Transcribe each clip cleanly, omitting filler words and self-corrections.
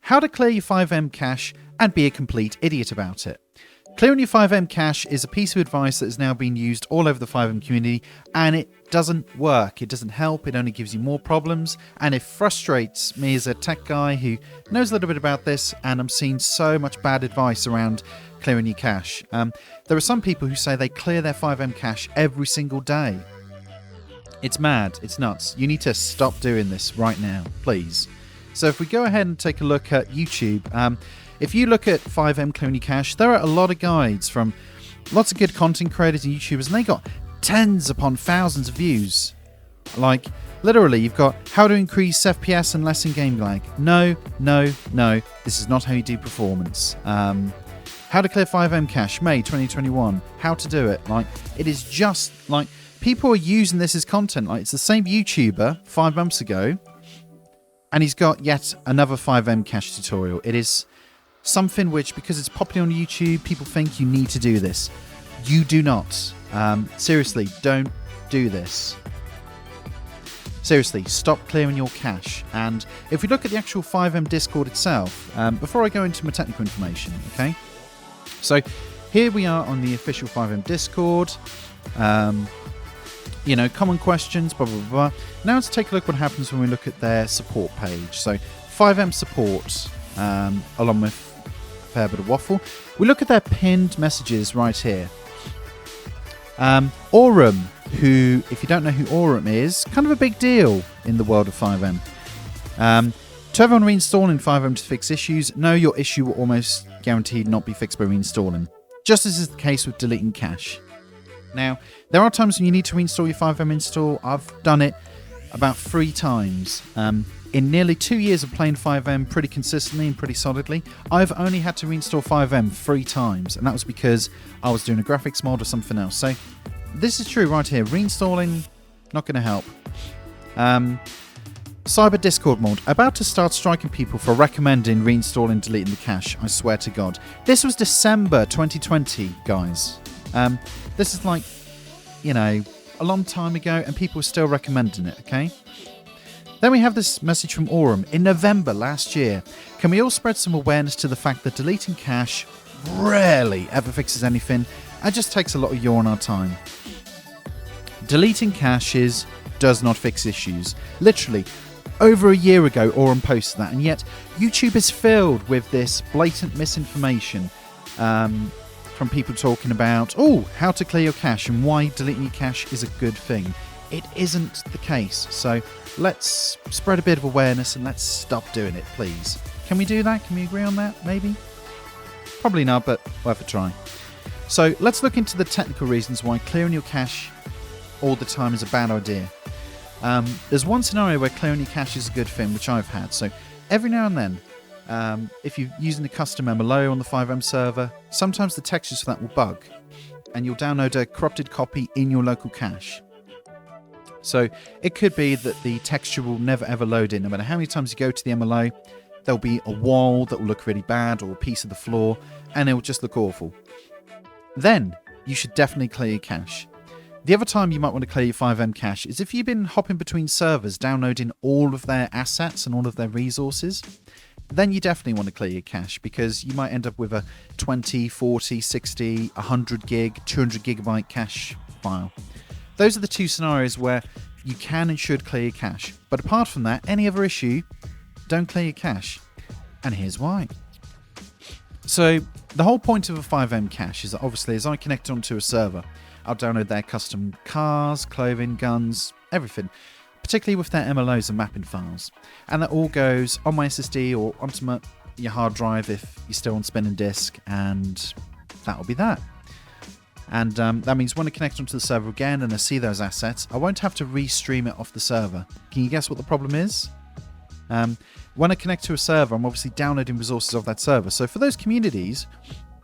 how to clear your FiveM cache and be a complete idiot about it. Clearing your FiveM cache is a piece of advice that has now been used all over the FiveM community, and it doesn't work. It doesn't help. It only gives you more problems, and it frustrates me as a tech guy who knows a little bit about this, and I'm seeing so much bad advice around clearing your cache. There are some people who say they clear their FiveM cache every single day. It's mad. It's nuts. You need to stop doing this right now, please. So if we go ahead and take a look at YouTube, if you look at FiveM clearing your cache, there are a lot of guides from lots of good content creators and YouTubers, and they got tens upon thousands of views. Like, literally, you've got how to increase FPS and lessen game lag. No. This is not how you do performance. How to clear FiveM cache, May 2021. How to do it. Like, it is just like people are using this as content. Like, it's the same YouTuber 5 months ago, and he's got yet another FiveM cache tutorial. It is something which, because it's popular on YouTube, people think you need to do this. You do not. Seriously, don't do this. Seriously, stop clearing your cache. And if we look at the actual FiveM Discord itself, before I go into my technical information, okay? So here we are on the official FiveM Discord. Common questions, blah, blah, blah. Now let's take a look what happens when we look at their support page. So FiveM support, along with a fair bit of waffle. We look at their pinned messages right here. Aurum, who, if you don't know who Aurum is, kind of a big deal in the world of FiveM. To everyone reinstalling FiveM to fix issues, no, your issue will almost guaranteed not be fixed by reinstalling. Just as is the case with deleting cache. Now, there are times when you need to reinstall your FiveM install. I've done it about 3 times. In nearly 2 years of playing FiveM pretty consistently and pretty solidly, I've only had to reinstall FiveM 3 times, and that was because I was doing a graphics mod or something else. So this is true right here. Reinstalling, not going to help. Cyber Discord mod, about to start striking people for recommending reinstalling and deleting the cache, I swear to God. This was December 2020, guys. This is like, a long time ago, and people are still recommending it, okay? Then we have this message from Aurum in November last year. Can we all spread some awareness to the fact that deleting cache rarely ever fixes anything and just takes a lot of your and our time? Deleting caches does not fix issues. Literally, over a year ago, Aurum posted that, and yet YouTube is filled with this blatant misinformation from people talking about, how to clear your cache and why deleting your cache is a good thing. It isn't the case, so let's spread a bit of awareness and let's stop doing it, please. Can we do that? Can we agree on that, maybe? Probably not, but worth a try. So let's look into the technical reasons why clearing your cache all the time is a bad idea. There's one scenario where clearing your cache is a good thing, which I've had. So every now and then, if you're using a custom MLO on the FiveM server, sometimes the textures for that will bug, and you'll download a corrupted copy in your local cache. So it could be that the texture will never ever load in. No matter how many times you go to the MLO, there'll be a wall that will look really bad, or a piece of the floor, and it will just look awful. Then you should definitely clear your cache. The other time you might want to clear your FiveM cache is if you've been hopping between servers downloading all of their assets and all of their resources. Then you definitely want to clear your cache, because you might end up with a 20, 40, 60, 100 gig, 200 gigabyte cache file. Those are the 2 scenarios where you can and should clear your cache. But apart from that, any other issue, don't clear your cache. And here's why. So the whole point of a FiveM cache is that obviously as I connect onto a server, I'll download their custom cars, clothing, guns, everything, particularly with their MLOs and mapping files. And that all goes on my SSD or onto your hard drive if you're still on spinning disk, and that'll be that. And that means when I connect onto the server again and I see those assets, I won't have to restream it off the server. Can you guess what the problem is? When I connect to a server, I'm obviously downloading resources off that server. So for those communities,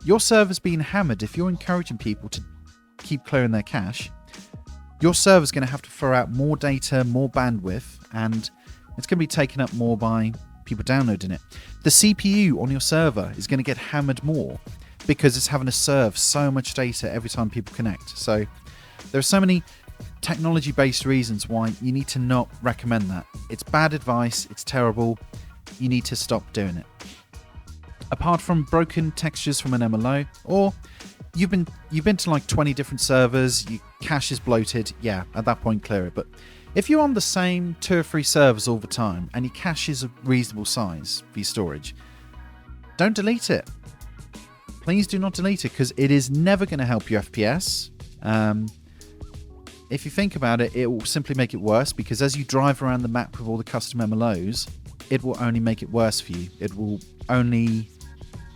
your server's being hammered. If you're encouraging people to keep clearing their cache, your server's going to have to throw out more data, more bandwidth, and it's going to be taken up more by people downloading it. The CPU on your server is going to get hammered more because it's having to serve so much data every time people connect. So there are so many technology-based reasons why you need to not recommend that. It's bad advice, it's terrible, you need to stop doing it. Apart from broken textures from an MLO, or you've been to like 20 different servers, your cache is bloated, yeah, at that point clear it. But if you're on the same 2 or 3 servers all the time and your cache is a reasonable size for your storage, don't delete it. Please do not delete it, because it is never going to help your FPS. If you think about it, it will simply make it worse, because as you drive around the map with all the custom MLOs, it will only make it worse for you. It will only,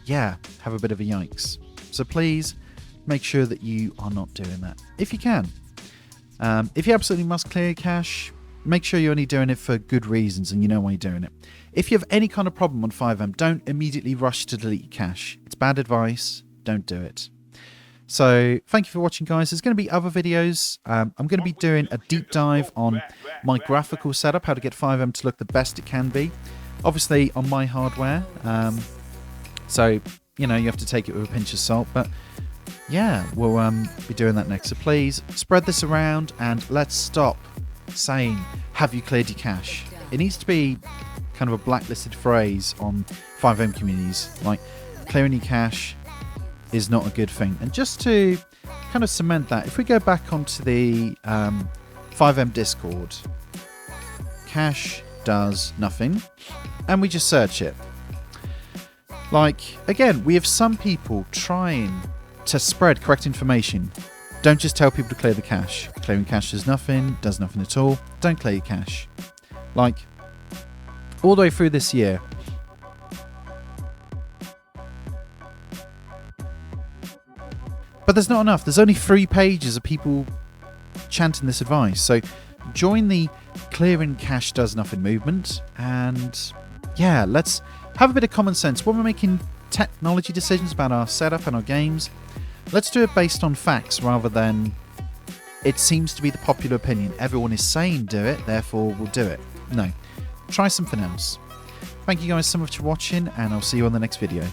have a bit of a yikes. So please make sure that you are not doing that, if you can. If you absolutely must clear your cache, make sure you're only doing it for good reasons and you know why you're doing it. If you have any kind of problem on FiveM, don't immediately rush to delete your cache. It's bad advice. Don't do it. So thank you for watching, guys. There's going to be other videos. I'm going to be doing a deep dive on my graphical setup, how to get FiveM to look the best it can be. Obviously on my hardware. So, you have to take it with a pinch of salt. But yeah, we'll be doing that next. So please spread this around and let's stop saying, have you cleared your cache? It needs to be kind of a blacklisted phrase on FiveM communities. Like, clearing your cache is not a good thing. And just to kind of cement that, if we go back onto the FiveM Discord, cache does nothing, and we just search it. Like, again, we have some people trying to spread correct information. Don't just tell people to clear the cache. Clearing cache does nothing at all. Don't clear your cache. Like, all the way through this year, but there's not enough. There's only 3 pages of people chanting this advice. So join the clearing cache does nothing movement, and yeah, let's have a bit of common sense when we're making technology decisions about our setup and our games. Let's do it based on facts rather than it seems to be the popular opinion. Everyone is saying do it, therefore we'll do it. No, try something else. Thank you guys so much for watching, and I'll see you on the next video.